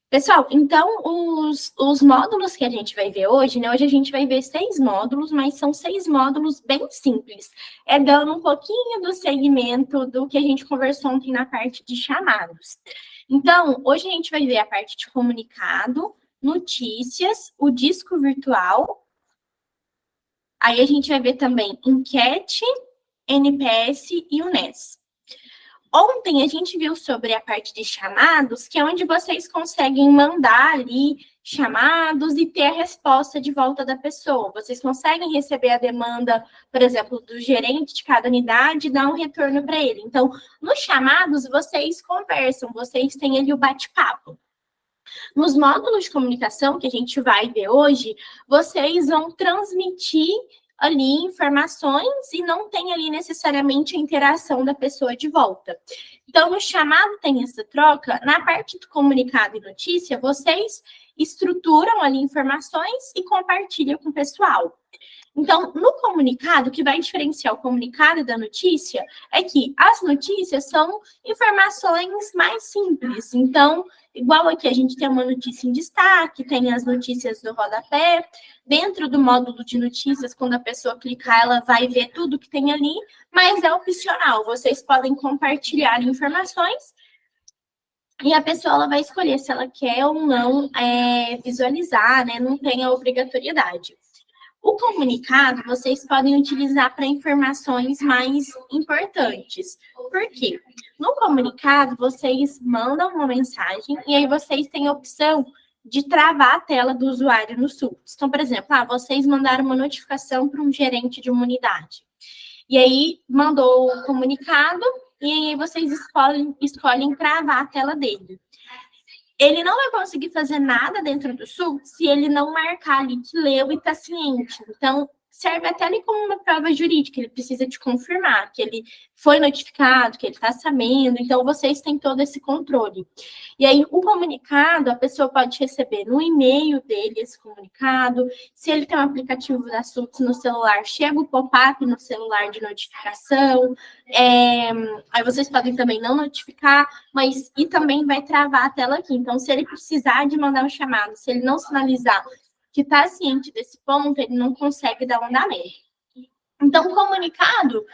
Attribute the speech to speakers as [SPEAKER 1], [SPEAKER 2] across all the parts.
[SPEAKER 1] Pessoal, então, os módulos que a gente vai ver hoje, né? Hoje a gente vai ver 6 módulos, mas são 6 módulos bem simples. É dando um pouquinho do segmento do que a gente conversou ontem na parte de chamados. Então, hoje a gente vai ver a parte de comunicado, notícias, o disco virtual. Aí a gente vai ver também enquete, NPS e o NES. Ontem a gente viu sobre a parte de chamados, que é onde vocês conseguem mandar ali chamados e ter a resposta de volta da pessoa. Vocês conseguem receber a demanda, por exemplo, do gerente de cada unidade e dar um retorno para ele. Então, nos chamados, vocês conversam, vocês têm ali o bate-papo. Nos módulos de comunicação que a gente vai ver hoje, vocês vão transmitir ali informações e não tem ali necessariamente a interação da pessoa de volta. Então, no chamado tem essa troca, na parte do comunicado e notícia, vocês estruturam ali informações e compartilham com o pessoal. Então, no comunicado, o que vai diferenciar o comunicado da notícia é que as notícias são informações mais simples. Então, igual aqui a gente tem uma notícia em destaque, tem as notícias do rodapé. Dentro do módulo de notícias, quando a pessoa clicar, ela vai ver tudo que tem ali, mas é opcional. Vocês podem compartilhar informações e a pessoa ela vai escolher se ela quer ou não visualizar, né? Não tem a obrigatoriedade. O comunicado vocês podem utilizar para informações mais importantes. Por quê? No comunicado, vocês mandam uma mensagem e aí vocês têm a opção de travar a tela do usuário no SUPS. Então, por exemplo, vocês mandaram uma notificação para um gerente de uma unidade. E aí, mandou o comunicado e aí vocês escolhem travar a tela dele. Ele não vai conseguir fazer nada dentro do sul se ele não marcar ali que leu e está ciente. Então, serve até ali como uma prova jurídica, ele precisa te confirmar que ele foi notificado, que ele está sabendo, então vocês têm todo esse controle. E aí, o comunicado, a pessoa pode receber no e-mail dele esse comunicado, se ele tem um aplicativo da SUPS no celular, chega o pop-up no celular de notificação, aí vocês podem também não notificar, mas e também vai travar a tela aqui. Então, se ele precisar de mandar um chamado, se ele não sinalizar que está ciente desse ponto, ele não consegue dar um andamento. Então, o comunicado,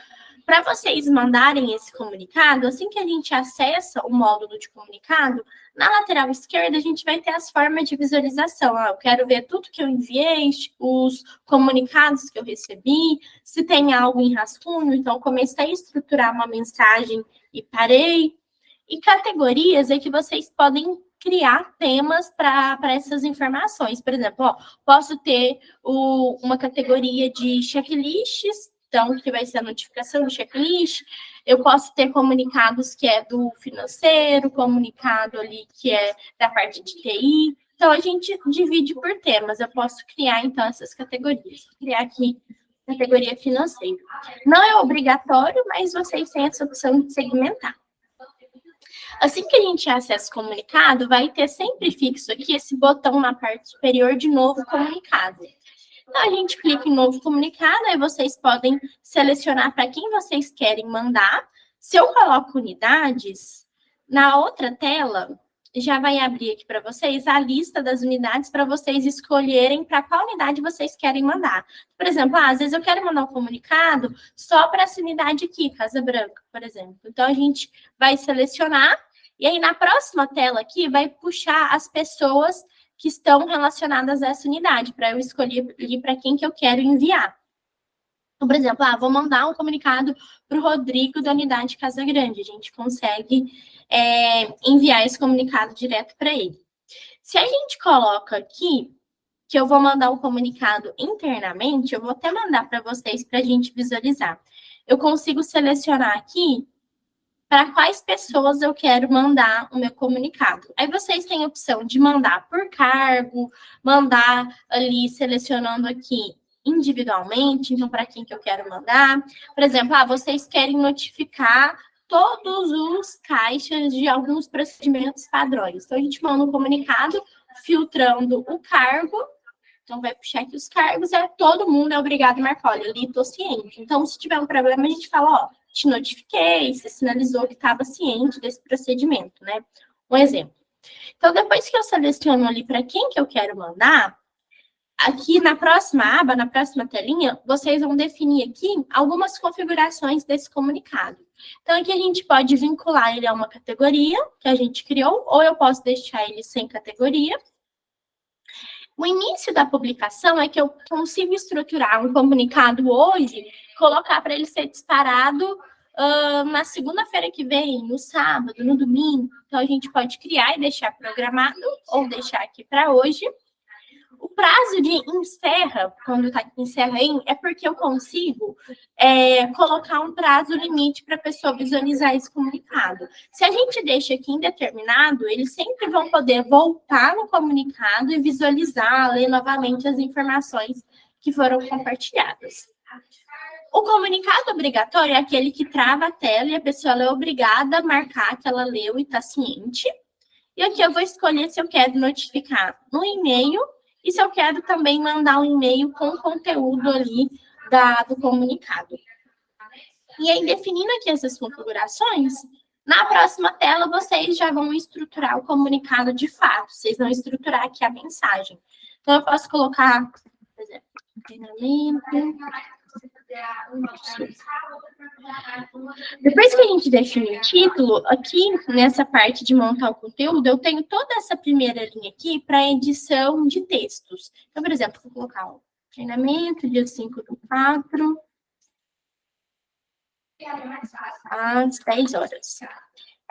[SPEAKER 1] para vocês mandarem esse comunicado, assim que a gente acessa o módulo de comunicado, na lateral esquerda a gente vai ter as formas de visualização. Eu quero ver tudo que eu enviei, os comunicados que eu recebi, se tem algo em rascunho, então comecei a estruturar uma mensagem e parei. E categorias é que vocês podem criar temas para essas informações. Por exemplo, posso ter uma categoria de checklists, então, que vai ser a notificação do checklist. Eu posso ter comunicados que é do financeiro, comunicado ali que é da parte de TI. Então, a gente divide por temas. Eu posso criar, então, essas categorias. Vou criar aqui categoria financeira. Não é obrigatório, mas vocês têm essa opção de segmentar. Assim que a gente acessa o comunicado, vai ter sempre fixo aqui esse botão na parte superior de novo comunicado. Então, a gente clica em novo comunicado, aí vocês podem selecionar para quem vocês querem mandar. Se eu coloco unidades, na outra tela, já vai abrir aqui para vocês a lista das unidades para vocês escolherem para qual unidade vocês querem mandar. Por exemplo, às vezes eu quero mandar um comunicado só para essa unidade aqui, Casa Branca, por exemplo. Então, a gente vai selecionar e aí na próxima tela aqui vai puxar as pessoas que estão relacionadas a essa unidade, para eu escolher ali para quem que eu quero enviar. Então, por exemplo, vou mandar um comunicado para o Rodrigo da unidade Casa Grande. A gente consegue enviar esse comunicado direto para ele. Se a gente coloca aqui que eu vou mandar um comunicado internamente, eu vou até mandar para vocês para a gente visualizar. Eu consigo selecionar aqui para quais pessoas eu quero mandar o meu comunicado. Aí vocês têm a opção de mandar por cargo, mandar ali selecionando aqui individualmente, então para quem que eu quero mandar. Por exemplo, vocês querem notificar todos os caixas de alguns procedimentos padrões. Então, a gente manda um comunicado filtrando o cargo. Então, vai puxar aqui os cargos, todo mundo é obrigado a marcar, olha, ali estou ciente. Então, se tiver um problema, a gente fala, te notifiquei, você sinalizou que estava ciente desse procedimento, né? Um exemplo. Então, depois que eu seleciono ali para quem que eu quero mandar, aqui na próxima aba, na próxima telinha, vocês vão definir aqui algumas configurações desse comunicado. Então, aqui a gente pode vincular ele a uma categoria que a gente criou, ou eu posso deixar ele sem categoria. O início da publicação é que eu consigo estruturar um comunicado hoje, colocar para ele ser disparado na segunda-feira que vem, no sábado, no domingo. Então, a gente pode criar e deixar programado, ou deixar aqui para hoje. O prazo de encerra, quando está aqui encerra aí, é porque eu consigo colocar um prazo limite para a pessoa visualizar esse comunicado. Se a gente deixa aqui indeterminado, eles sempre vão poder voltar no comunicado e visualizar, ler novamente as informações que foram compartilhadas. O comunicado obrigatório é aquele que trava a tela e a pessoa é obrigada a marcar que ela leu e está ciente. E aqui eu vou escolher se eu quero notificar no e-mail e se eu quero também mandar um e-mail com o conteúdo ali do comunicado. E aí, definindo aqui essas configurações, na próxima tela vocês já vão estruturar o comunicado de fato. Vocês vão estruturar aqui a mensagem. Então, eu posso colocar, por exemplo, treinamento. Depois que a gente define o título, aqui nessa parte de montar o conteúdo, eu tenho toda essa primeira linha aqui para edição de textos. Então, por exemplo, vou colocar o treinamento, dia 5/4, às 10 horas.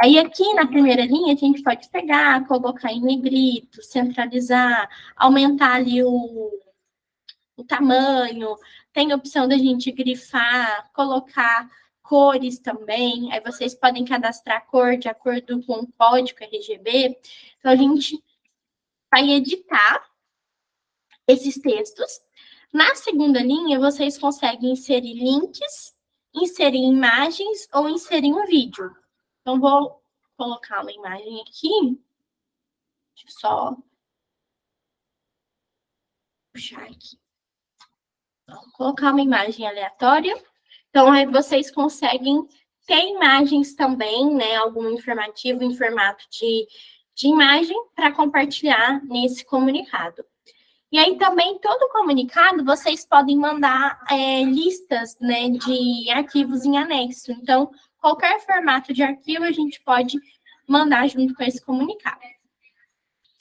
[SPEAKER 1] Aí, aqui na primeira linha, a gente pode pegar, colocar em negrito, centralizar, aumentar ali o tamanho, tem a opção da gente grifar, colocar cores também, aí vocês podem cadastrar a cor de acordo com o código RGB. Então, a gente vai editar esses textos. Na segunda linha, vocês conseguem inserir links, inserir imagens ou inserir um vídeo. Então, vou colocar uma imagem aqui. Deixa eu só puxar aqui. Vou colocar uma imagem aleatória. Então, aí vocês conseguem ter imagens também, né? Algum informativo em formato de imagem para compartilhar nesse comunicado. E aí também, todo comunicado, vocês podem mandar listas, né, de arquivos em anexo. Então, qualquer formato de arquivo a gente pode mandar junto com esse comunicado.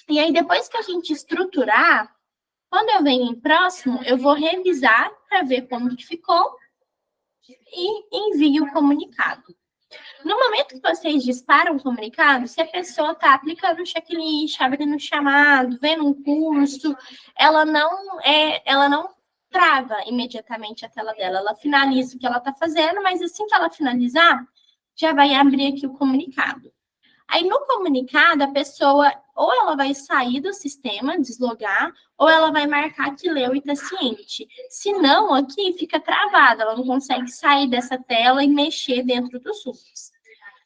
[SPEAKER 1] E aí, depois que a gente estruturar, quando eu venho em próximo, eu vou revisar para ver como que ficou e envio o comunicado. No momento que vocês disparam o comunicado, se a pessoa está aplicando o checklist, abrindo chamado, vendo um curso, ela não trava imediatamente a tela dela. Ela finaliza o que ela está fazendo, mas assim que ela finalizar, já vai abrir aqui o comunicado. Aí, no comunicado, a pessoa, ou ela vai sair do sistema, deslogar, ou ela vai marcar que leu e está ciente. Se não, aqui fica travada, ela não consegue sair dessa tela e mexer dentro dos surtos.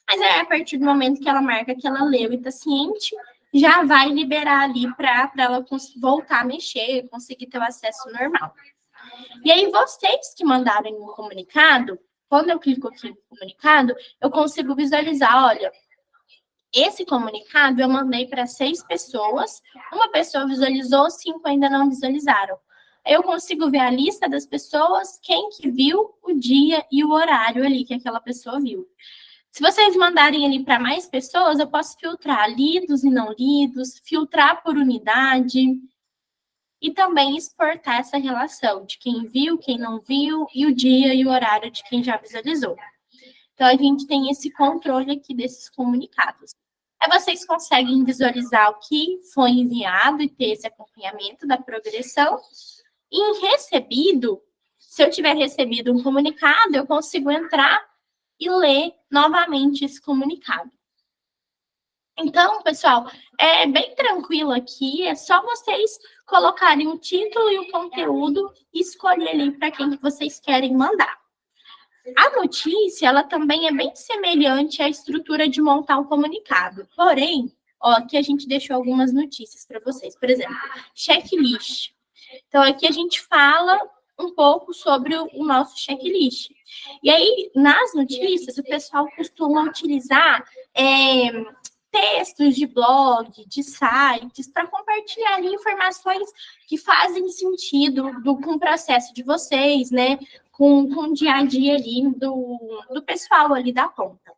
[SPEAKER 1] Mas aí, a partir do momento que ela marca que ela leu e está ciente, já vai liberar ali para ela voltar a mexer, conseguir ter o acesso normal. E aí, vocês que mandarem um comunicado, quando eu clico aqui no comunicado, eu consigo visualizar, olha, esse comunicado eu mandei para 6 pessoas, uma pessoa visualizou, 5 ainda não visualizaram. Eu consigo ver a lista das pessoas, quem que viu, o dia e o horário ali que aquela pessoa viu. Se vocês mandarem ali para mais pessoas, eu posso filtrar lidos e não lidos, filtrar por unidade e também exportar essa relação de quem viu, quem não viu e o dia e o horário de quem já visualizou. Então, a gente tem esse controle aqui desses comunicados. Aí vocês conseguem visualizar o que foi enviado e ter esse acompanhamento da progressão. E em recebido, se eu tiver recebido um comunicado, eu consigo entrar e ler novamente esse comunicado. Então, pessoal, é bem tranquilo aqui, é só vocês colocarem o título e o conteúdo e escolher ali para quem que vocês querem mandar. A notícia, ela também é bem semelhante à estrutura de montar um comunicado. Porém, ó, aqui a gente deixou algumas notícias para vocês. Por exemplo, checklist. Então, aqui a gente fala um pouco sobre o nosso checklist. E aí, nas notícias, o pessoal costuma utilizar textos de blog, de sites, para compartilhar ali informações que fazem sentido com o processo de vocês, né? Com o dia a dia ali do pessoal ali da ponta.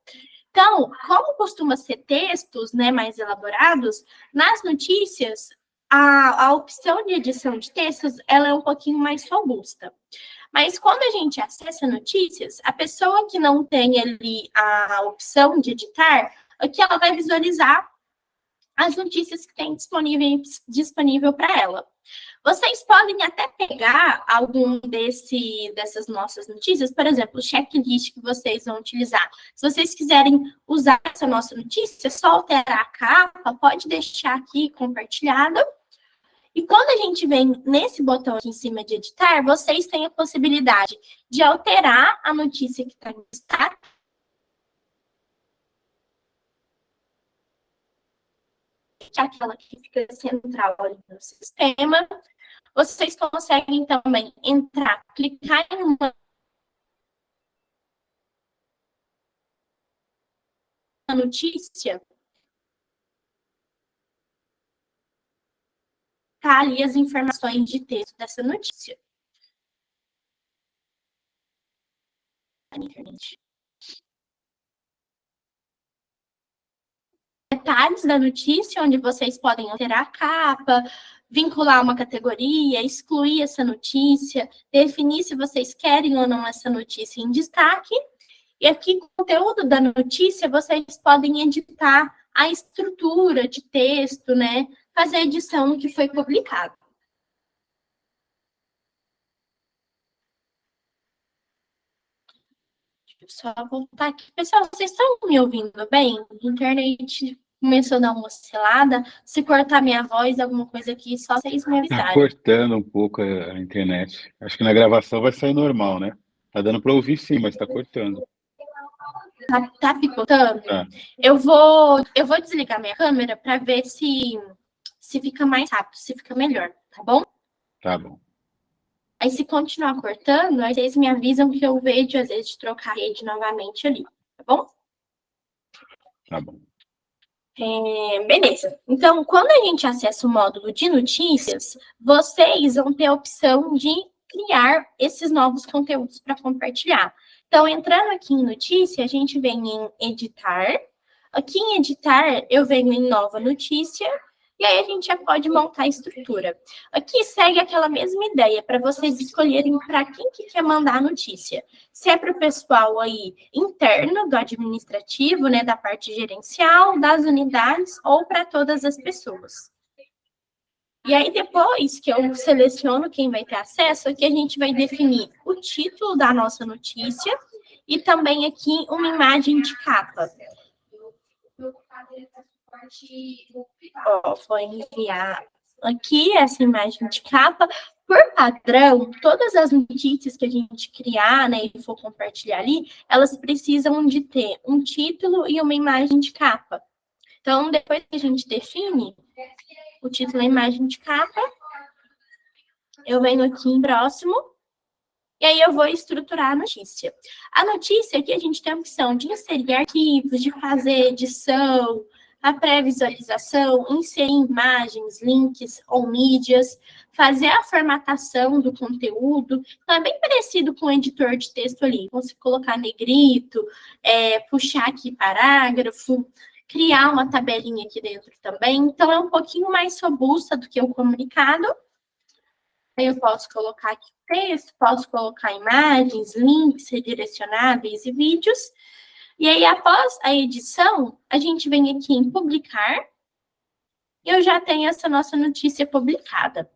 [SPEAKER 1] Então, como costuma ser textos, né, mais elaborados, nas notícias, a opção de edição de textos, ela é um pouquinho mais robusta. Mas quando a gente acessa notícias, a pessoa que não tem ali a opção de editar, aqui ela vai visualizar as notícias que tem disponível para ela. Vocês podem até pegar algum dessas nossas notícias, por exemplo, o checklist que vocês vão utilizar. Se vocês quiserem usar essa nossa notícia, é só alterar a capa, pode deixar aqui compartilhada. E quando a gente vem nesse botão aqui em cima de editar, vocês têm a possibilidade de alterar a notícia que está em destaque, que é aquela que fica central ali no sistema. Vocês conseguem também entrar, clicar em uma notícia, tá ali as informações de texto dessa notícia. Detalhes da notícia, onde vocês podem alterar a capa, vincular uma categoria, excluir essa notícia, definir se vocês querem ou não essa notícia em destaque. E aqui, conteúdo da notícia, vocês podem editar a estrutura de texto, né? Fazer a edição do que foi publicado. Deixa eu só voltar aqui. Pessoal, vocês estão me ouvindo bem? A internet começou a dar uma oscilada. Se cortar minha voz, alguma coisa aqui, só vocês me
[SPEAKER 2] Tá
[SPEAKER 1] avisarem.
[SPEAKER 2] cortando um pouco a internet. Acho que na gravação vai sair normal, né? Tá dando para ouvir sim, mas tá cortando.
[SPEAKER 1] Tá picotando?
[SPEAKER 2] Tá,
[SPEAKER 1] Eu vou desligar minha câmera para ver se fica mais rápido, se fica melhor, tá bom?
[SPEAKER 2] tá bom.
[SPEAKER 1] Aí, se continuar cortando, aí vocês me avisam que eu vejo, às vezes, de trocar a rede novamente ali, tá bom?
[SPEAKER 2] Tá bom.
[SPEAKER 1] Beleza. Então, quando a gente acessa o módulo de notícias, vocês vão ter a opção de criar esses novos conteúdos para compartilhar. Então, entrando aqui em notícia, a gente vem em editar. Aqui em editar, eu venho em nova notícia. E aí a gente já pode montar a estrutura. Aqui segue aquela mesma ideia, para vocês escolherem para quem que quer mandar a notícia. Se é para o pessoal aí interno, do administrativo, né, da parte gerencial, das unidades, ou para todas as pessoas. E aí, depois que eu seleciono quem vai ter acesso, aqui a gente vai definir o título da nossa notícia e também aqui uma imagem de capa. Vou enviar aqui essa imagem de capa. Por padrão, todas as notícias que a gente criar, né, e for compartilhar ali, elas precisam de ter um título e uma imagem de capa. Então, depois que a gente define o título e a imagem de capa, eu venho aqui em próximo, e aí eu vou estruturar a notícia. A notícia aqui a gente tem a opção de inserir arquivos, de fazer edição, a pré-visualização, inserir imagens, links ou mídias, fazer a formatação do conteúdo. Então, é bem parecido com o editor de texto ali. Você colocar negrito, puxar aqui parágrafo, criar uma tabelinha aqui dentro também. Então, é um pouquinho mais robusta do que o comunicado. Aí eu posso colocar aqui texto, posso colocar imagens, links redirecionáveis e vídeos. E aí, após a edição, a gente vem aqui em publicar. E eu já tenho essa nossa notícia publicada.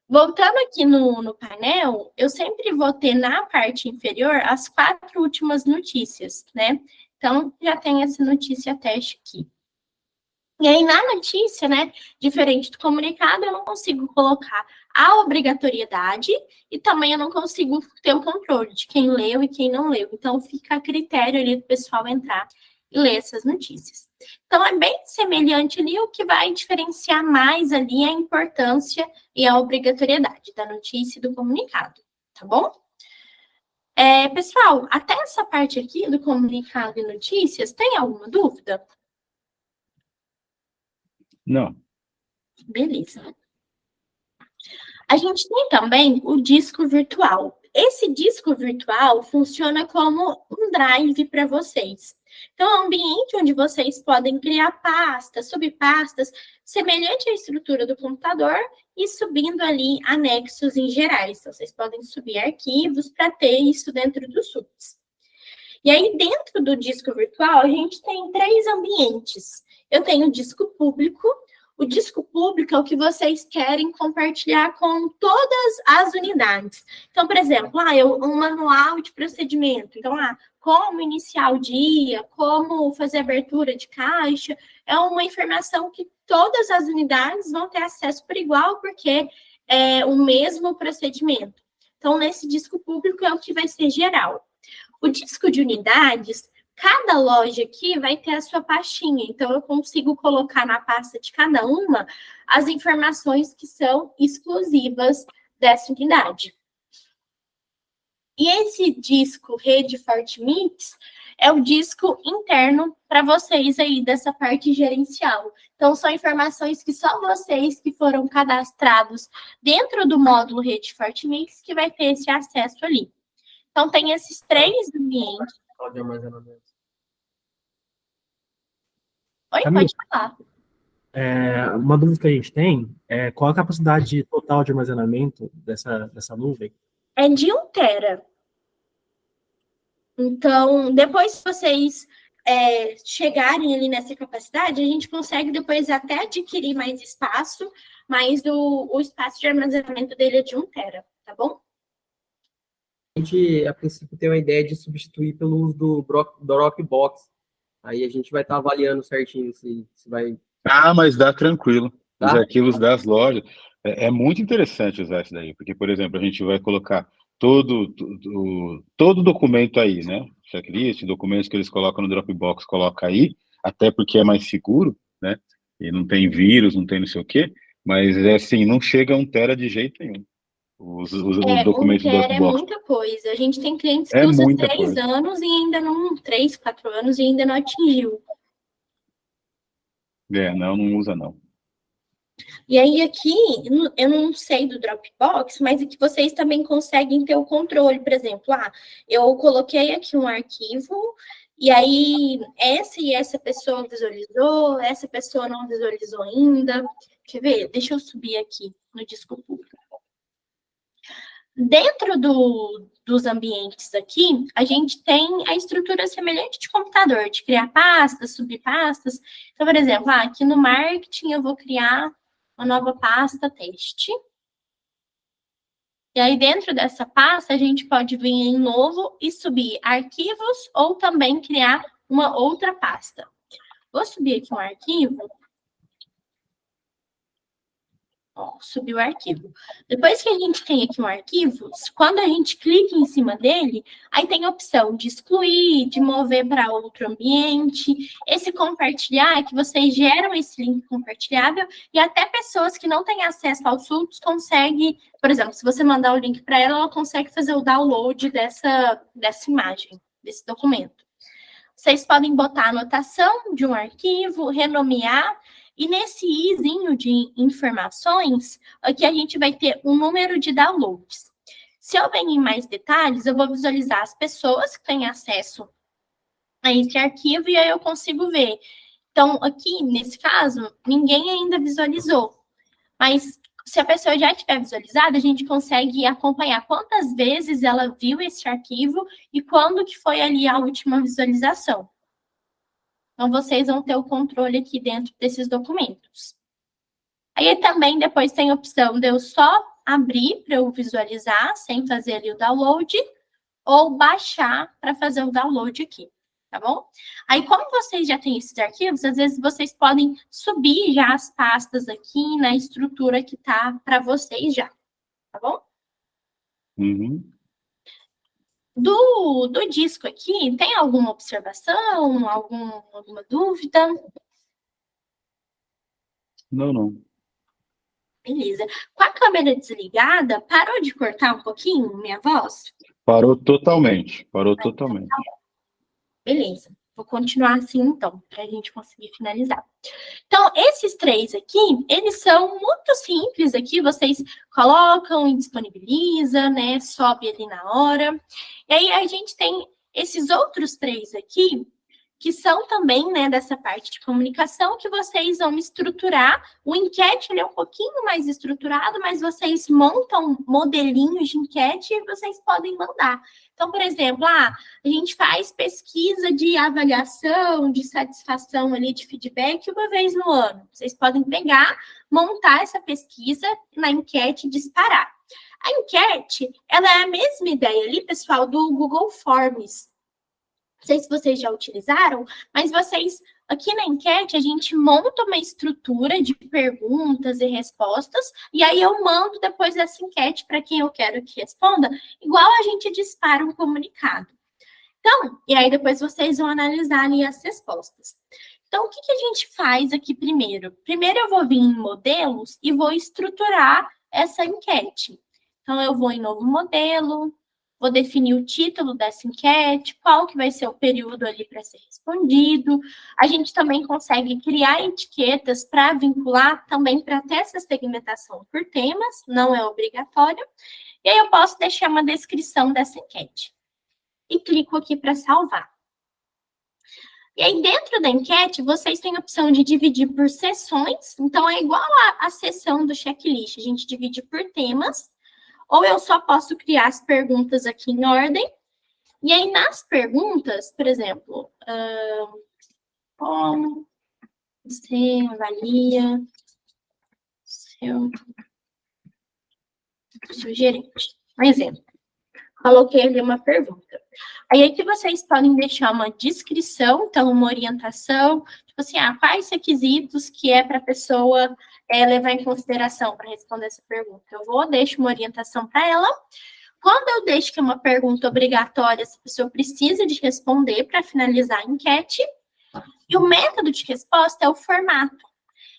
[SPEAKER 1] Voltando aqui no painel, eu sempre vou ter na parte inferior as 4 últimas notícias, né? Então, já tem essa notícia teste aqui. E aí, na notícia, né, diferente do comunicado, eu não consigo colocar a obrigatoriedade e também eu não consigo ter o controle de quem leu e quem não leu. Então, fica a critério ali do pessoal entrar e ler essas notícias. Então, é bem semelhante ali, o que vai diferenciar mais ali é a importância e a obrigatoriedade da notícia e do comunicado, tá bom? Pessoal, até essa parte aqui do comunicado e notícias, tem alguma dúvida?
[SPEAKER 2] Não.
[SPEAKER 1] Beleza. A gente tem também o disco virtual. Esse disco virtual funciona como um drive para vocês. Então, é um ambiente onde vocês podem criar pastas, subpastas, semelhante à estrutura do computador e subindo ali anexos em gerais. Então, vocês podem subir arquivos para ter isso dentro dos subs. E aí, dentro do disco virtual, a gente tem 3 ambientes. Eu tenho o disco público. O disco público é o que vocês querem compartilhar com todas as unidades. Então, por exemplo, um manual de procedimento. Então, como iniciar o dia, como fazer abertura de caixa. É uma informação que todas as unidades vão ter acesso por igual, porque é o mesmo procedimento. Então, nesse disco público é o que vai ser geral. O disco de unidades, cada loja aqui vai ter a sua pastinha, então eu consigo colocar na pasta de cada uma as informações que são exclusivas dessa unidade. E esse disco Rede Forte Mix é o disco interno para vocês aí dessa parte gerencial. Então, são informações que só vocês que foram cadastrados dentro do módulo Rede Forte Mix que vai ter esse acesso ali. Então, tem esses 3 ambientes.
[SPEAKER 3] De armazenamento.
[SPEAKER 1] Oi,
[SPEAKER 3] Camila,
[SPEAKER 1] pode falar.
[SPEAKER 3] uma dúvida que a gente tem é qual a capacidade total de armazenamento dessa nuvem?
[SPEAKER 1] É de 1 tera. Então, depois que vocês chegarem ali nessa capacidade, a gente consegue depois até adquirir mais espaço, mas o espaço de armazenamento dele é de 1 tera, tá bom?
[SPEAKER 4] A gente, a princípio, tem uma ideia de substituir pelo uso do Dropbox. Aí a gente vai estar avaliando certinho se vai...
[SPEAKER 2] Mas dá tranquilo. Os
[SPEAKER 4] Tá?
[SPEAKER 2] arquivos das lojas. É muito interessante usar isso daí, porque, por exemplo, a gente vai colocar todo documento aí, né? Checklist, documentos que eles colocam no Dropbox, coloca aí, até porque é mais seguro, né? E não tem vírus, não tem não sei o quê, mas é assim, não chega a 1 tera de jeito nenhum. Os documentos
[SPEAKER 1] 1
[SPEAKER 2] do
[SPEAKER 1] tera é
[SPEAKER 2] Dropbox.
[SPEAKER 1] muita coisa. A gente tem clientes que
[SPEAKER 2] É
[SPEAKER 1] usam
[SPEAKER 2] muita
[SPEAKER 1] 3
[SPEAKER 2] coisa.
[SPEAKER 1] anos e ainda não... 3, 4 anos e ainda não atingiu.
[SPEAKER 2] Não usa não.
[SPEAKER 1] E aí aqui, eu não sei do Dropbox, mas aqui vocês também conseguem ter o controle. Por exemplo, eu coloquei aqui um arquivo, e aí essa e essa pessoa visualizou, essa pessoa não visualizou ainda. Quer ver? Deixa eu subir aqui no disco público. Dentro dos ambientes aqui, a gente tem a estrutura semelhante de computador, de criar pastas, subpastas. Então, por exemplo, aqui no marketing eu vou criar uma nova pasta teste. E aí, dentro dessa pasta, a gente pode vir em novo e subir arquivos ou também criar uma outra pasta. Vou subir aqui um arquivo. Subiu o arquivo. Depois que a gente tem aqui um arquivo, quando a gente clica em cima dele, aí tem a opção de excluir, de mover para outro ambiente. Esse compartilhar é que vocês geram esse link compartilhável e até pessoas que não têm acesso aos surtos conseguem, por exemplo, se você mandar o link para ela, ela consegue fazer o download dessa imagem, desse documento. Vocês podem botar a anotação de um arquivo, renomear. E nesse izinho de informações, aqui a gente vai ter um número de downloads. Se eu venho em mais detalhes, eu vou visualizar as pessoas que têm acesso a esse arquivo e aí eu consigo ver. Então, aqui, nesse caso, ninguém ainda visualizou. Mas se a pessoa já tiver visualizado, a gente consegue acompanhar quantas vezes ela viu esse arquivo e quando que foi ali a última visualização. Então, vocês vão ter o controle aqui dentro desses documentos. Aí também depois tem a opção de eu só abrir para eu visualizar, sem fazer ali o download, ou baixar para fazer o download aqui, tá bom? Aí, como vocês já têm esses arquivos, às vezes vocês podem subir já as pastas aqui na estrutura que tá para vocês já, tá bom?
[SPEAKER 2] Uhum.
[SPEAKER 1] Do disco aqui, tem alguma observação, alguma dúvida?
[SPEAKER 2] Não.
[SPEAKER 1] Beleza. Com a câmera desligada, parou de cortar um pouquinho minha voz?
[SPEAKER 2] Parou totalmente.
[SPEAKER 1] Beleza. Vou continuar assim, então, para a gente conseguir finalizar. Então, esses 3 aqui, eles são muito simples aqui, vocês colocam e disponibilizam, né? Sobe ali na hora. E aí, a gente tem esses outros 3 aqui, que são também, né, dessa parte de comunicação, que vocês vão estruturar. O enquete, ele é um pouquinho mais estruturado, mas vocês montam modelinhos de enquete e vocês podem mandar. Então, por exemplo, a gente faz pesquisa de avaliação, de satisfação ali, de feedback, uma vez no ano. Vocês podem pegar, montar essa pesquisa na enquete e disparar. A enquete, ela é a mesma ideia ali, pessoal, do Google Forms. Não sei se vocês já utilizaram, mas vocês, aqui na enquete, a gente monta uma estrutura de perguntas e respostas, e aí eu mando depois essa enquete para quem eu quero que responda, igual a gente dispara um comunicado. Então, e aí depois vocês vão analisar ali as respostas. Então, o que a gente faz aqui primeiro? Primeiro eu vou vir em modelos e vou estruturar essa enquete. Então, eu vou em novo modelo, vou definir o título dessa enquete, qual que vai ser o período ali para ser respondido. A gente também consegue criar etiquetas para vincular também para ter essa segmentação por temas, não é obrigatório. E aí eu posso deixar uma descrição dessa enquete. E clico aqui para salvar. E aí dentro da enquete, vocês têm a opção de dividir por seções. Então é igual a seção do checklist, a gente divide por temas. Ou eu só posso criar as perguntas aqui em ordem. E aí, nas perguntas, por exemplo, como você avalia seu gerente? Um exemplo. Coloquei ali uma pergunta. Aí aqui vocês podem deixar uma descrição, então uma orientação, tipo assim, quais requisitos que é para a pessoa levar em consideração para responder essa pergunta. Deixo uma orientação para ela. Quando eu deixo que é uma pergunta obrigatória, essa pessoa precisa de responder para finalizar a enquete. E o método de resposta é o formato.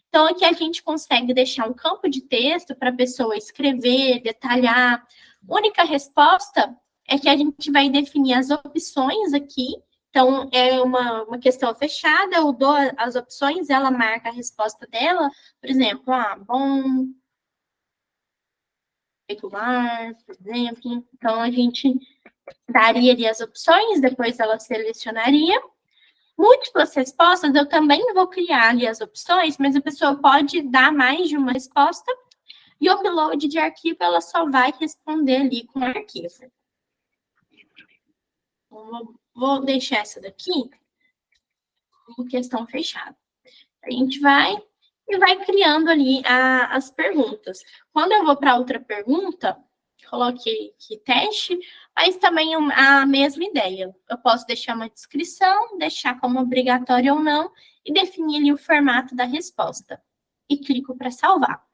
[SPEAKER 1] Então, aqui a gente consegue deixar um campo de texto para a pessoa escrever, detalhar. A única resposta é que a gente vai definir as opções aqui. Então, é uma questão fechada, eu dou as opções, ela marca a resposta dela. Por exemplo, bom, regular, por exemplo. Então, a gente daria ali as opções, depois ela selecionaria. Múltiplas respostas, eu também vou criar ali as opções, mas a pessoa pode dar mais de uma resposta. E o upload de arquivo, ela só vai responder ali com o arquivo. Então, vou deixar essa daqui em questão fechada. A gente vai criando ali as perguntas. Quando eu vou para outra pergunta, coloquei aqui teste, mas também a mesma ideia. Eu posso deixar uma descrição, deixar como obrigatório ou não, e definir ali o formato da resposta. E clico para salvar.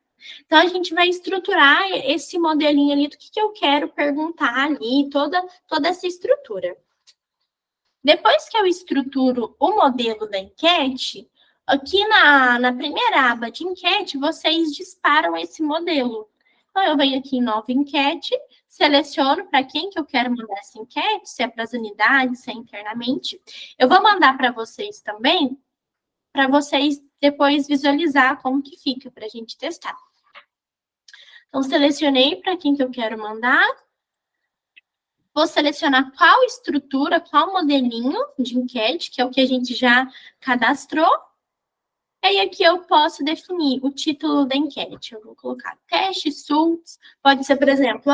[SPEAKER 1] Então, a gente vai estruturar esse modelinho ali do que eu quero perguntar ali, toda essa estrutura. Depois que eu estruturo o modelo da enquete, aqui na primeira aba de enquete, vocês disparam esse modelo. Então, eu venho aqui em nova enquete, seleciono para quem que eu quero mandar essa enquete, se é para as unidades, se é internamente. Eu vou mandar para vocês também, para vocês depois visualizar como que fica, para a gente testar. Então, selecionei para quem que eu quero mandar. Vou selecionar qual estrutura, qual modelinho de enquete, que é o que a gente já cadastrou. E aí, aqui eu posso definir o título da enquete. Eu vou colocar teste, SULTS. Pode ser, por exemplo,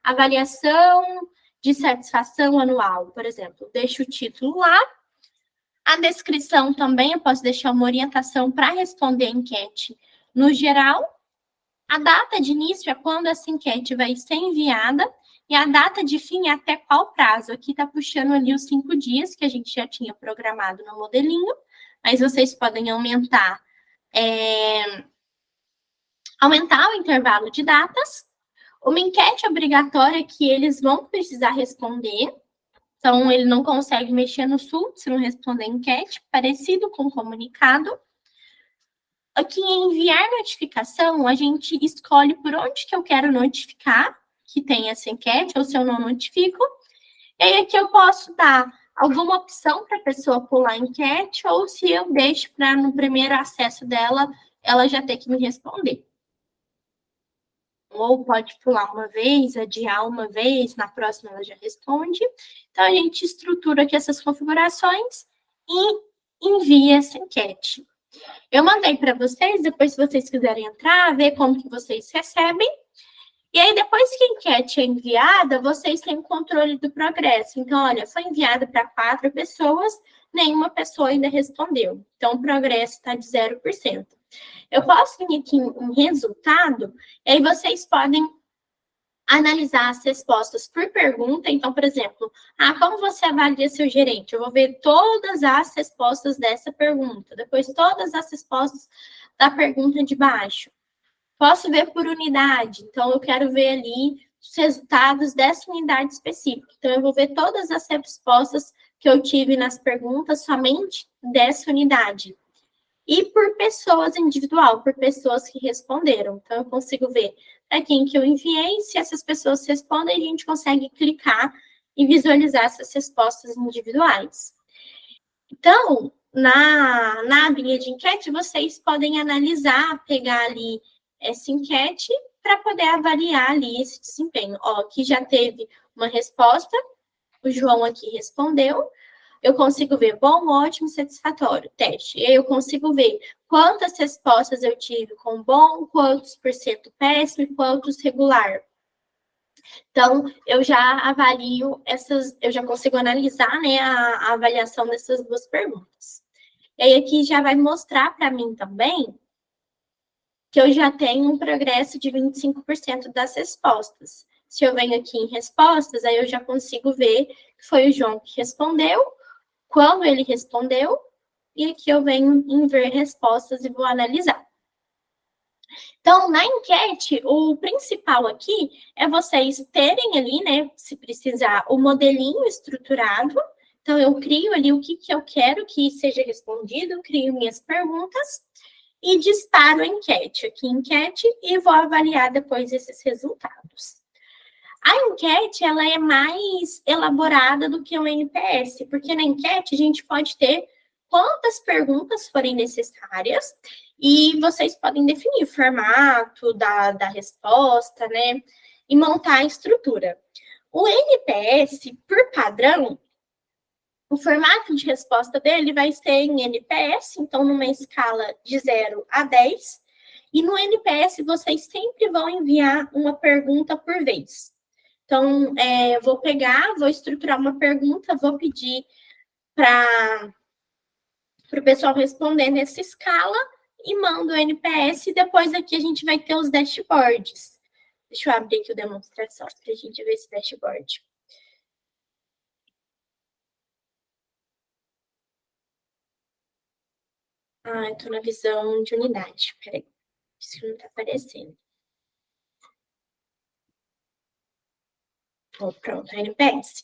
[SPEAKER 1] avaliação de satisfação anual, por exemplo. Deixo o título lá. A descrição também, eu posso deixar uma orientação para responder a enquete no geral. A data de início é quando essa enquete vai ser enviada. E a data de fim é até qual prazo? Aqui está puxando ali os 5 dias que a gente já tinha programado no modelinho, mas vocês podem aumentar o intervalo de datas. Uma enquete obrigatória que eles vão precisar responder, então ele não consegue mexer no SULT se não responder a enquete, parecido com o comunicado. Aqui em enviar notificação, a gente escolhe por onde que eu quero notificar que tem essa enquete, ou se eu não notifico. E aí aqui eu posso dar alguma opção para a pessoa pular a enquete, ou se eu deixo para no primeiro acesso dela, ela já ter que me responder. Ou pode pular uma vez, adiar uma vez, na próxima ela já responde. Então, a gente estrutura aqui essas configurações e envia essa enquete. Eu mandei para vocês, depois se vocês quiserem entrar, ver como que vocês recebem. E aí, depois que a enquete é enviada, vocês têm o controle do progresso. Então, olha, foi enviada para 4 pessoas, nenhuma pessoa ainda respondeu. Então, o progresso está de 0%. Eu posso vir aqui em resultado, e aí vocês podem analisar as respostas por pergunta. Então, por exemplo, como você avalia seu gerente? Eu vou ver todas as respostas dessa pergunta, depois todas as respostas da pergunta de baixo. Posso ver por unidade, então eu quero ver ali os resultados dessa unidade específica. Então, eu vou ver todas as respostas que eu tive nas perguntas somente dessa unidade. E por pessoas individual, por pessoas que responderam. Então, eu consigo ver para quem que eu enviei, se essas pessoas respondem, a gente consegue clicar e visualizar essas respostas individuais. Então, na abinha de enquete, vocês podem analisar, pegar ali essa enquete para poder avaliar ali esse desempenho. Ó, aqui já teve uma resposta, o João aqui respondeu. Eu consigo ver bom, ótimo, satisfatório, teste. E aí eu consigo ver quantas respostas eu tive com bom, quantos por cento péssimo e quantos regular. Então, eu já avalio eu já consigo analisar, né, a avaliação dessas duas perguntas. E aí aqui já vai mostrar para mim também que eu já tenho um progresso de 25% das respostas. Se eu venho aqui em respostas, aí eu já consigo ver que foi o João que respondeu, quando ele respondeu, e aqui eu venho em ver respostas e vou analisar. Então, na enquete, o principal aqui é vocês terem ali, né, se precisar, o modelinho estruturado. Então, eu crio ali o que eu quero que seja respondido, crio minhas perguntas e disparo a enquete aqui, enquete, e vou avaliar depois esses resultados. A enquete, ela é mais elaborada do que o NPS, porque na enquete a gente pode ter quantas perguntas forem necessárias e vocês podem definir o formato da resposta, né? E montar a estrutura. O NPS, por padrão, o formato de resposta dele vai ser em NPS, então numa escala de 0 a 10, e no NPS vocês sempre vão enviar uma pergunta por vez. Então, eu vou pegar, vou estruturar uma pergunta, vou pedir para o pessoal responder nessa escala e mando o NPS, e depois aqui a gente vai ter os dashboards. Deixa eu abrir aqui a demonstração para a gente ver esse dashboard. Eu estou na visão de unidade. Peraí, isso não está aparecendo. Pronto, NPS.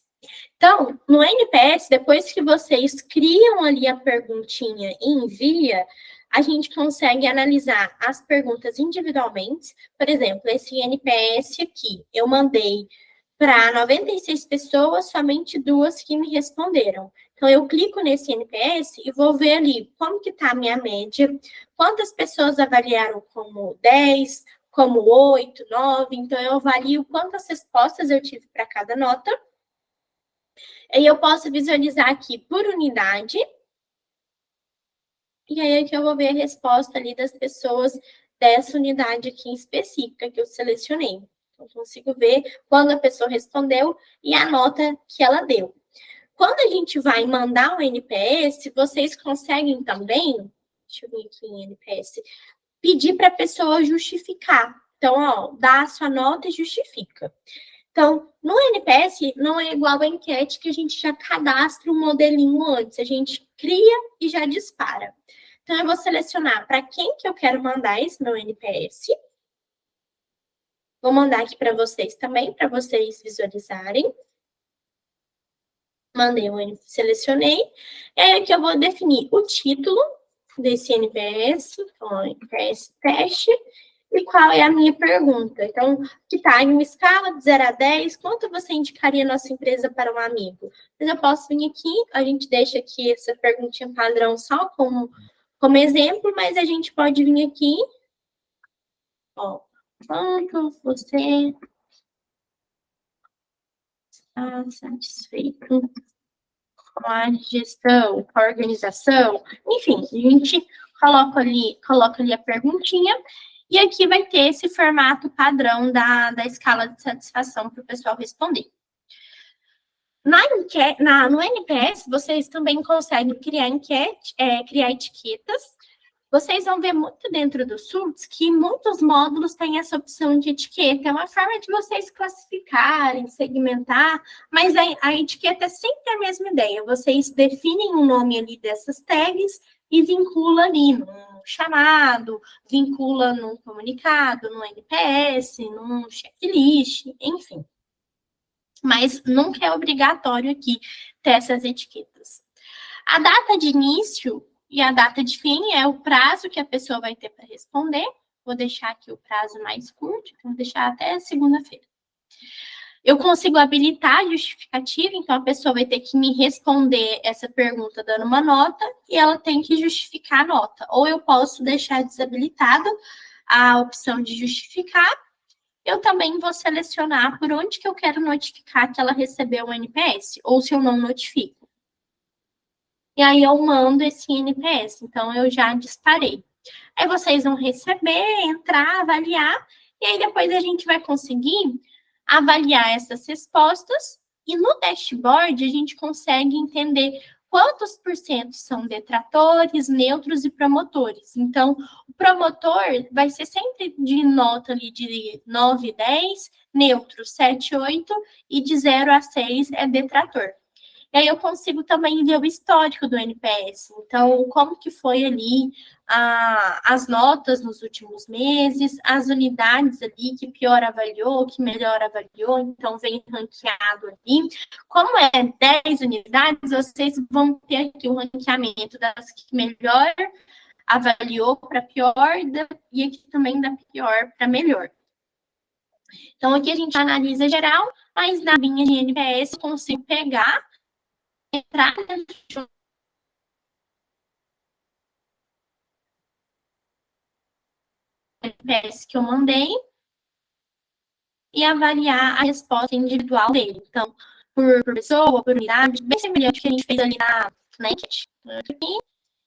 [SPEAKER 1] Então, no NPS, depois que vocês criam ali a perguntinha e envia, a gente consegue analisar as perguntas individualmente. Por exemplo, esse NPS aqui, eu mandei para 96 pessoas, somente 2 que me responderam. Então, eu clico nesse NPS e vou ver ali como que está a minha média, quantas pessoas avaliaram como 10, como 8, 9. Então, eu avalio quantas respostas eu tive para cada nota. E eu posso visualizar aqui por unidade. E aí aqui eu vou ver a resposta ali das pessoas dessa unidade aqui em específica que eu selecionei. Então, eu consigo ver quando a pessoa respondeu e a nota que ela deu. Quando a gente vai mandar o NPS, vocês conseguem também, deixa eu vir aqui em NPS, pedir para a pessoa justificar. Então, ó, dá a sua nota e justifica. Então, no NPS, não é igual a enquete que a gente já cadastra um modelinho antes. A gente cria e já dispara. Então, eu vou selecionar para quem que eu quero mandar esse meu NPS. Vou mandar aqui para vocês também, para vocês visualizarem. Mandei o NPS, selecionei. E aí aqui eu vou definir o título desse NPS, então, NPS teste. E qual é a minha pergunta? Então, que tá em uma escala de 0 a 10, quanto você indicaria a nossa empresa para um amigo? Mas eu posso vir aqui, a gente deixa aqui essa perguntinha padrão só como exemplo, mas a gente pode vir aqui, ó, quanto você está satisfeito com a gestão, com a organização? Enfim, a gente coloca ali a perguntinha, e aqui vai ter esse formato padrão da escala de satisfação para o pessoal responder. No NPS, vocês também conseguem criar criar etiquetas. Vocês vão ver muito dentro do SULTS que muitos módulos têm essa opção de etiqueta. É uma forma de vocês classificarem, segmentar, mas a etiqueta é sempre a mesma ideia. Vocês definem o nome ali dessas tags e vincula ali num chamado, vincula num comunicado, no NPS, num checklist, enfim. Mas nunca é obrigatório aqui ter essas etiquetas. A data de início e a data de fim é o prazo que a pessoa vai ter para responder. Vou deixar aqui o prazo mais curto, vou deixar até segunda-feira. Eu consigo habilitar a justificativa, então a pessoa vai ter que me responder essa pergunta dando uma nota e ela tem que justificar a nota. Ou eu posso deixar desabilitado a opção de justificar. Eu também vou selecionar por onde que eu quero notificar que ela recebeu o NPS, ou se eu não notifico. E aí eu mando esse NPS, então eu já disparei. Aí vocês vão receber, entrar, avaliar, e aí depois a gente vai conseguir avaliar essas respostas, e no dashboard a gente consegue entender quantos por cento são detratores, neutros e promotores. Então, o promotor vai ser sempre de nota ali de 9, 10, neutro 7, 8, e de 0 a 6 é detrator. E aí eu consigo também ver o histórico do NPS. Então, como que foi ali as notas nos últimos meses, as unidades ali que pior avaliou, que melhor avaliou, então vem ranqueado ali. Como é 10 unidades, vocês vão ter aqui o ranqueamento das que melhor avaliou para pior e aqui também da pior para melhor. Então, aqui a gente analisa geral, mas na linha de NPS eu consigo pegar, entrar dentro de um NPS que eu mandei e avaliar a resposta individual dele. Então, por pessoa, por unidade, bem semelhante que a gente fez ali na enquete. Aqui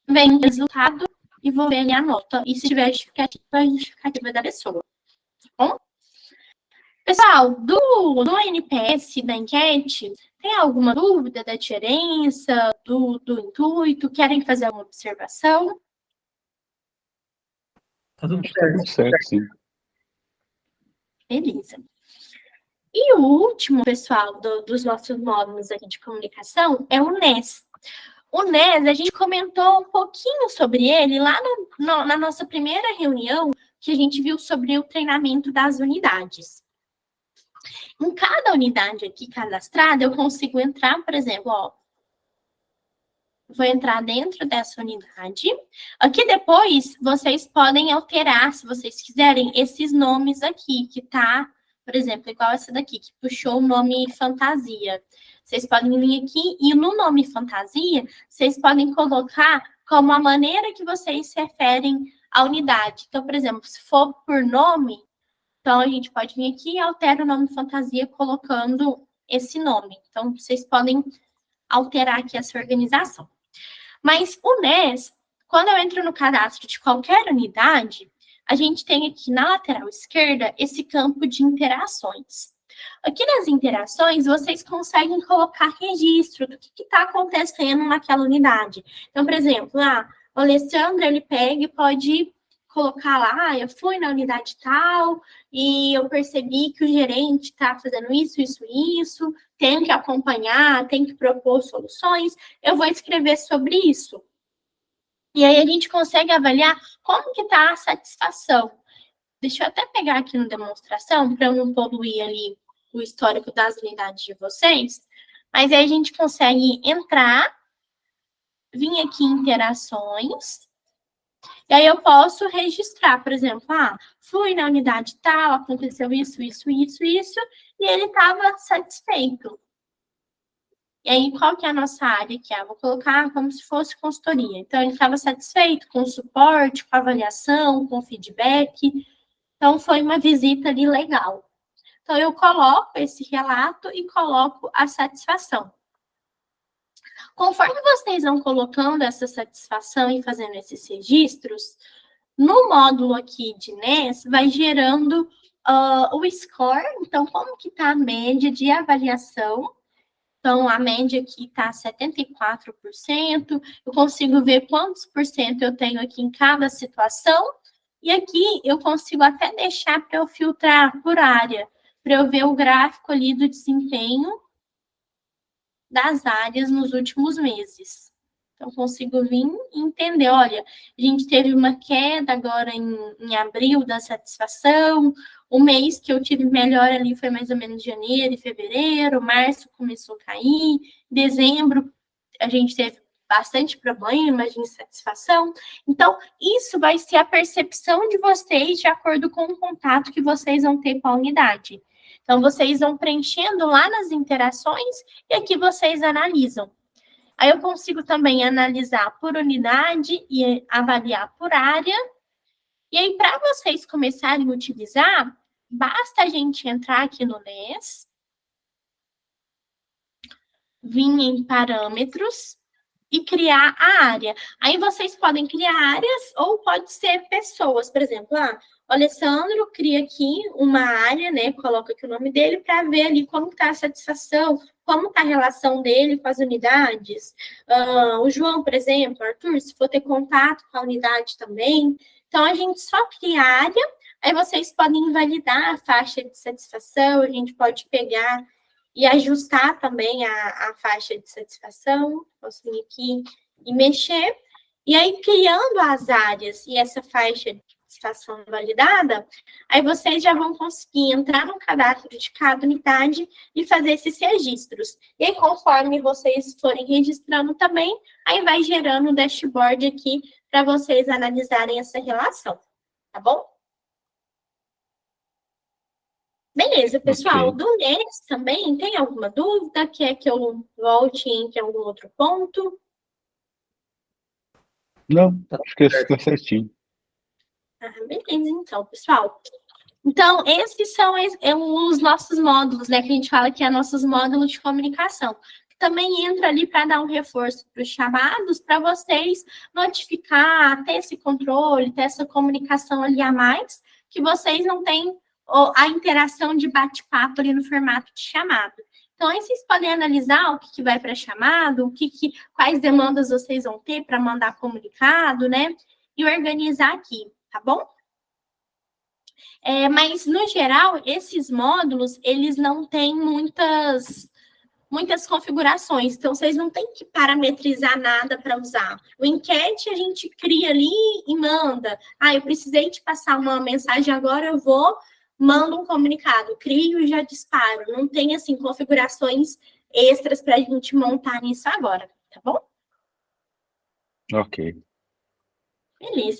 [SPEAKER 1] vem o resultado e vou ver ali a nota. E se tiver justificativa, a justificativa da pessoa. Tá bom? Pessoal, do NPS da enquete, tem alguma dúvida da diferença, do intuito? Querem fazer alguma observação?
[SPEAKER 3] Tá tudo
[SPEAKER 2] Tudo certo, sim.
[SPEAKER 1] Beleza. E o último, pessoal, dos nossos módulos aqui de comunicação é o NES. O NES, a gente comentou um pouquinho sobre ele lá na nossa primeira reunião, que a gente viu sobre o treinamento das unidades. Em cada unidade aqui cadastrada, eu consigo entrar, por exemplo, ó, vou entrar dentro dessa unidade. Aqui depois, vocês podem alterar, se vocês quiserem, esses nomes aqui, que tá, por exemplo, igual essa daqui, que puxou o nome fantasia. Vocês podem vir aqui e no nome fantasia, vocês podem colocar como a maneira que vocês se referem à unidade. Então, por exemplo, se for por nome, então a gente pode vir aqui e altera o nome fantasia colocando esse nome. Então, vocês podem alterar aqui essa organização. Mas o NES, quando eu entro no cadastro de qualquer unidade, a gente tem aqui na lateral esquerda esse campo de interações. Aqui nas interações, vocês conseguem colocar registro do que está acontecendo naquela unidade. Então, por exemplo, o Alessandro, ele pega e pode colocar lá, eu fui na unidade tal e eu percebi que o gerente está fazendo isso, isso, isso, tenho que acompanhar, tenho que propor soluções, eu vou escrever sobre isso. E aí a gente consegue avaliar como que está a satisfação. Deixa eu até pegar aqui no demonstração, para eu não poluir ali o histórico das unidades de vocês, mas aí a gente consegue entrar, vir aqui em interações, E aí eu posso registrar, por exemplo, fui na unidade tal, aconteceu isso, e ele estava satisfeito. E aí, qual que é a nossa área aqui? Vou colocar como se fosse consultoria. Então, ele estava satisfeito com o suporte, com a avaliação, com o feedback. Então, foi uma visita ali legal. Então, eu coloco esse relato e coloco a satisfação. Conforme vocês vão colocando essa satisfação e fazendo esses registros, no módulo aqui de NES, vai gerando o score. Então, como que está a média de avaliação? Então, a média aqui está 74%. Eu consigo ver quantos por cento eu tenho aqui em cada situação. E aqui eu consigo até deixar para eu filtrar por área, para eu ver o gráfico ali do desempenho das áreas nos últimos meses. Então, consigo vir e entender, olha, a gente teve uma queda agora em abril da satisfação, o mês que eu tive melhor ali foi mais ou menos janeiro e fevereiro, março começou a cair, dezembro a gente teve bastante problemas de insatisfação. Então, isso vai ser a percepção de vocês de acordo com o contato que vocês vão ter com a unidade. Então, vocês vão preenchendo lá nas interações e aqui vocês analisam. Aí eu consigo também analisar por unidade e avaliar por área. E aí, para vocês começarem a utilizar, basta a gente entrar aqui no NES, vir em parâmetros e criar a área. Aí vocês podem criar áreas ou pode ser pessoas. Por exemplo, o Alessandro cria aqui uma área, né? Coloca aqui o nome dele para ver ali como está a satisfação, como está a relação dele com as unidades. O João, por exemplo, Arthur, se for ter contato com a unidade também. Então, a gente só cria a área, aí vocês podem invalidar a faixa de satisfação, a gente pode pegar e ajustar também a faixa de satisfação. Posso vir aqui e mexer. E aí, criando as áreas e essa faixa de satisfação validada, aí vocês já vão conseguir entrar no cadastro de cada unidade e fazer esses registros. E aí, conforme vocês forem registrando também, aí vai gerando um dashboard aqui para vocês analisarem essa relação, tá bom? Beleza, pessoal.
[SPEAKER 2] Ok.
[SPEAKER 1] Do NES também, tem alguma dúvida? Quer que eu volte em algum outro ponto?
[SPEAKER 2] Não, acho que está certinho.
[SPEAKER 1] Beleza, então, pessoal. Então, esses são os nossos módulos, né? Que a gente fala que é nossos módulos de comunicação. Também entra ali para dar um reforço para os chamados, para vocês notificar, ter esse controle, ter essa comunicação ali a mais, que vocês não têm a interação de bate-papo ali no formato de chamado. Então, aí vocês podem analisar o que vai para chamado, quais demandas vocês vão ter para mandar comunicado, né? E organizar aqui, tá bom? Mas, no geral, esses módulos, eles não têm muitas configurações, então vocês não têm que parametrizar nada para usar. O enquete a gente cria ali e manda. Eu precisei te passar uma mensagem agora, eu mando um comunicado, crio e já disparo. Não tem, assim, configurações extras para a gente montar nisso agora, tá bom?
[SPEAKER 2] Ok.
[SPEAKER 1] Beleza.